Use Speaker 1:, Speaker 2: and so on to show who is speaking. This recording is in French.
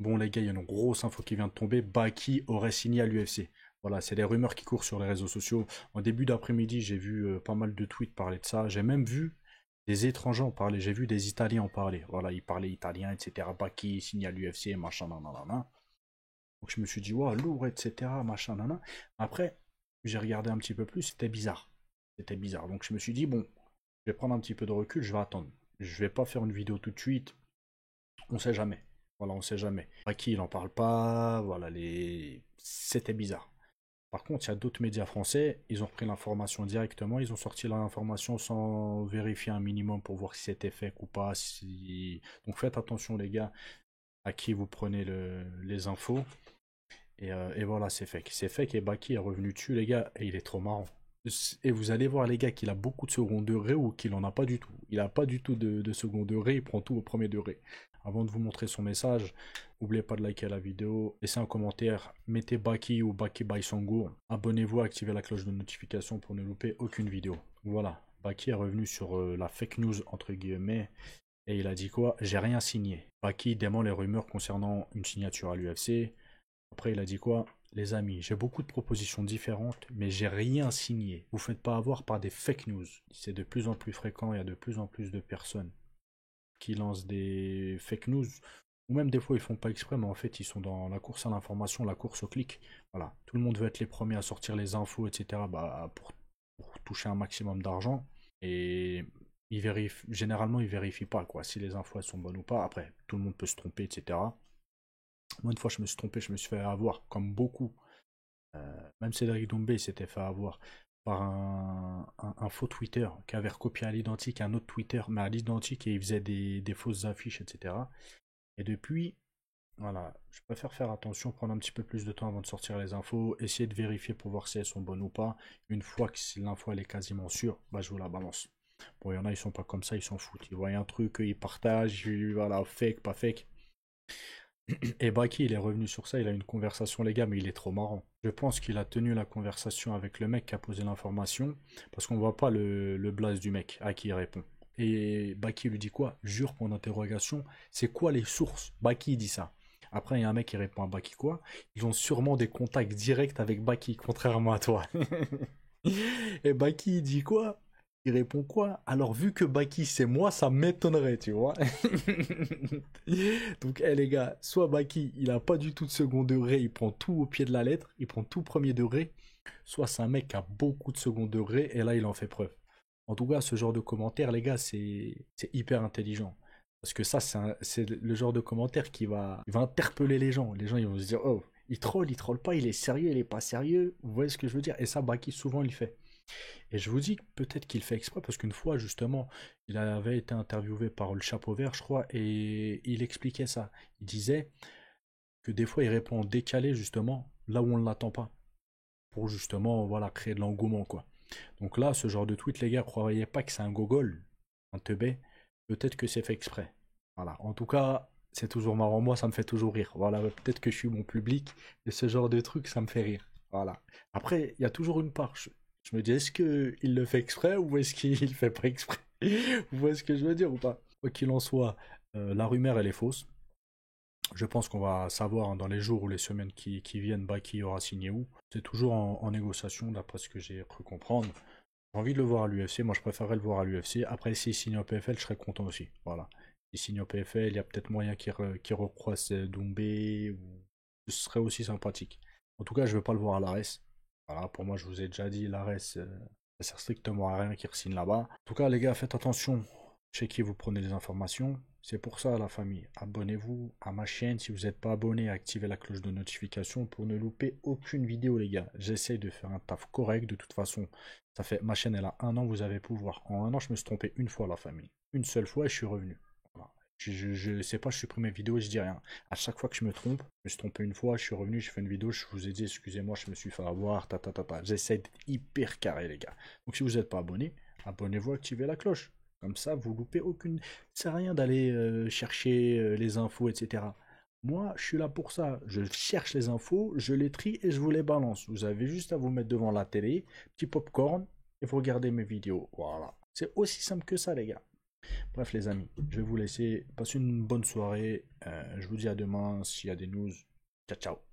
Speaker 1: Bon les gars, il y a une grosse info qui vient de tomber. Baki aurait signé à l'UFC. Voilà, c'est les rumeurs qui courent sur les réseaux sociaux. En début d'après-midi, j'ai vu pas mal de tweets parler de ça. J'ai même vu des étrangers en parler. J'ai vu des Italiens en parler. Voilà, ils parlaient italien, etc. Baki signe à l'UFC, machin, nanana. Donc je me suis dit, ouais, lourd, etc. Machin, nanana. Après, j'ai regardé un petit peu plus, c'était bizarre. C'était bizarre. Donc je me suis dit, bon, je vais prendre un petit peu de recul, je vais attendre. Je vais pas faire une vidéo tout de suite. On sait jamais. Voilà, on sait jamais. Baki, il en parle pas. Voilà, c'était bizarre. Par contre, il y a d'autres médias français, ils ont repris l'information directement, ils ont sorti l'information sans vérifier un minimum pour voir si c'était fake ou pas. Donc faites attention les gars à qui vous prenez les infos. Et voilà, c'est fake. C'est fake et Baki est revenu dessus les gars, et il est trop marrant. Et vous allez voir les gars qu'il a beaucoup de second degré ou qu'il en a pas du tout. Il a pas du tout de second degré, il prend tout au premier degré. Avant de vous montrer son message, n'oubliez pas de liker la vidéo, laissez un commentaire, mettez Baki ou Baki by Songo, abonnez-vous, activez la cloche de notification pour ne louper aucune vidéo. Voilà, Baki est revenu sur la fake news entre guillemets, et il a dit quoi? J'ai rien signé. Baki dément les rumeurs concernant une signature à l'UFC. Après il a dit quoi? Les amis, j'ai beaucoup de propositions différentes, mais j'ai rien signé. Vous faites pas avoir par des fake news. C'est de plus en plus fréquent, il y a de plus en plus de personnes qui lancent des fake news, ou même des fois ils font pas exprès, mais en fait ils sont dans la course à l'information, la course au clic. Voilà, tout le monde veut être les premiers à sortir les infos, etc. Bah, pour toucher un maximum d'argent. Et généralement ils vérifient pas quoi, si les infos elles sont bonnes ou pas. Après, tout le monde peut se tromper, etc. Moi une fois je me suis trompé, je me suis fait avoir, comme beaucoup. Même Cédric Doumbé s'était fait avoir par un faux Twitter qui avait recopié à l'identique un autre Twitter, mais à l'identique et il faisait des fausses affiches, etc. Et depuis, voilà, je préfère faire attention, prendre un petit peu plus de temps avant de sortir les infos, essayer de vérifier pour voir si elles sont bonnes ou pas. Une fois que l'info elle est quasiment sûre, bah je vous la balance. Bon, il y en a, ils sont pas comme ça, ils s'en foutent. Ils voient un truc, ils partagent, voilà, fake, pas fake. Et Baki, il est revenu sur ça, il a une conversation, les gars, mais il est trop marrant. Je pense qu'il a tenu la conversation avec le mec qui a posé l'information, parce qu'on voit pas le blaze du mec à qui il répond. Et Baki lui dit quoi? Jure, point d'interrogation, c'est quoi les sources? Baki dit ça. Après, il y a un mec qui répond à Baki quoi? Ils ont sûrement des contacts directs avec Baki, contrairement à toi. Et Baki, il dit quoi? Il répond quoi? Alors, vu que Baki c'est moi, ça m'étonnerait, tu vois. Donc, les gars, soit Baki, il a pas du tout de second degré, il prend tout au pied de la lettre, il prend tout premier degré, soit c'est un mec qui a beaucoup de second degré, et là, il en fait preuve. En tout cas, ce genre de commentaire, les gars, c'est hyper intelligent. Parce que ça, c'est le genre de commentaire il va interpeller les gens. Les gens, ils vont se dire, oh, il troll pas, il est sérieux, il est pas sérieux. Vous voyez ce que je veux dire? Et ça, Baki, souvent, il le fait. Et je vous dis que peut-être qu'il fait exprès, parce qu'une fois, justement, il avait été interviewé par le Chapeau Vert, je crois, et il expliquait ça. Il disait que des fois, il répond en décalé, justement, là où on ne l'attend pas, pour justement, voilà, créer de l'engouement, quoi. Donc là, ce genre de tweet, les gars, croyez pas que c'est un gogol, un teubé, peut-être que c'est fait exprès. Voilà, en tout cas, c'est toujours marrant, moi, ça me fait toujours rire. Voilà, peut-être que je suis mon public, et ce genre de truc, ça me fait rire. Voilà. Après, il y a toujours une part. Je me dis, est-ce qu'il le fait exprès ou est-ce qu'il le fait pas exprès? Vous voyez ce que je veux dire ou pas? Quoi qu'il en soit, la rumeur, elle est fausse. Je pense qu'on va savoir dans les jours ou les semaines qui viennent qui aura signé où. C'est toujours en négociation, d'après ce que j'ai cru comprendre. J'ai envie de le voir à l'UFC, moi je préférerais le voir à l'UFC. Après, s'il signe au PFL, je serais content aussi. Voilà. S'il signe au PFL, il y a peut-être moyen qu'il recroise Doumbé, ou ce serait aussi sympathique. En tout cas, je veux pas le voir à l'ARES. Voilà, pour moi, je vous ai déjà dit, l'ARES, ça sert strictement à rien qu'il re-signe là-bas. En tout cas, les gars, faites attention chez qui vous prenez les informations. C'est pour ça, la famille, abonnez-vous à ma chaîne. Si vous n'êtes pas abonné, activez la cloche de notification pour ne louper aucune vidéo, les gars. J'essaye de faire un taf correct. De toute façon, ça fait, ma chaîne, elle a 1 an, vous avez pouvoir. En 1 an, je me suis trompé une fois, la famille. Une seule fois et je suis revenu. Voilà. Je sais pas, je supprime mes vidéos et je dis rien. À chaque fois que je me trompe, je me suis trompé une fois, je suis revenu, j'ai fait une vidéo, je vous ai dit, excusez-moi, je me suis fait avoir, J'essaie d'être hyper carré, les gars. Donc si vous n'êtes pas abonné, abonnez-vous, activez la cloche. Comme ça, vous loupez aucune. Ça sert à rien d'aller chercher les infos, etc. Moi, je suis là pour ça. Je cherche les infos, je les trie et je vous les balance. Vous avez juste à vous mettre devant la télé, petit popcorn, et vous regardez mes vidéos. Voilà. C'est aussi simple que ça, les gars. Bref, les amis, je vais vous laisser. Passez une bonne soirée. Je vous dis à demain s'il y a des news. Ciao, ciao.